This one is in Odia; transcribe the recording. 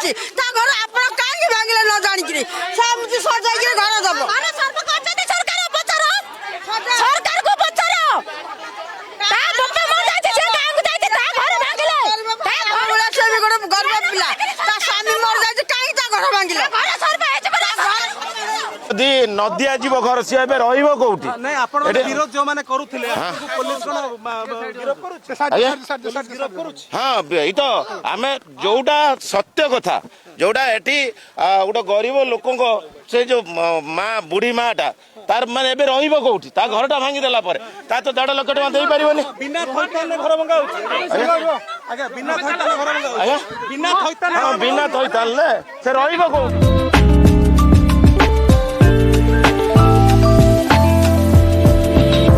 ଅଛି ତା ଘର ଆପଣ କାହିଁକି ଭାଙ୍ଗିଲେ ନ ଜାଣିକିରି ସେମିତି ସଜାଇକିରି ଘର ଦବ ସରକାରକୁ ପଚାର ତା ବାପା ମା ଯାଇଛି ସେ ଗାଁକୁ ଯାଇଛି ତା ଘର ଭାଙ୍ଗିଲେ ସେ ବି ଗୋଟେ ଗରିବ ପିଲା ତା ସ୍ୱାମୀ ମରିଯାଇଛି କାହିଁକି ତା ଘର ଭାଙ୍ଗିଲେ ଯଦି ନଦିଆ ଯିବ ଘର ସିଏ ଏବେ ରହିବ କୋଉଠି? ନାଇଁ ଆପଣ ବିରୋଧ ଯୋଉମାନେ କରୁଥିଲେ ପୋଲିସ କଣ ଗିରଫ କରୁଛି? ହଁ ଏଇ ତ ଆମେ ଯୋଉଟା ସତ୍ୟ କଥା ଯୋଉଟା ଏଠି ଗୋଟେ ଗରିବ ଲୋକଙ୍କ ସେ ଯୋଉ ମା ବୁଢୀ ମା ଟା ତାର ମାନେ ଏବେ ରହିବ କୋଉଠି? ତା ଘରଟା ଭାଙ୍ଗି ଦେଲା ପରେ ତା ତ 1.5 ଲକ୍ଷ ଟଙ୍କା ଦେଇପାରିବନି। ବିନା ଥଇଥାନରେ ଘର ଭଙ୍ଗା ହଉଛି ଆଜ୍ଞା ବିନା ଥଇଥାନରେ ଘର ଭଙ୍ଗା ହଉଛି ବିନା ଥଇଥାନରେ ସେ ରହିବ କୋଉଠି?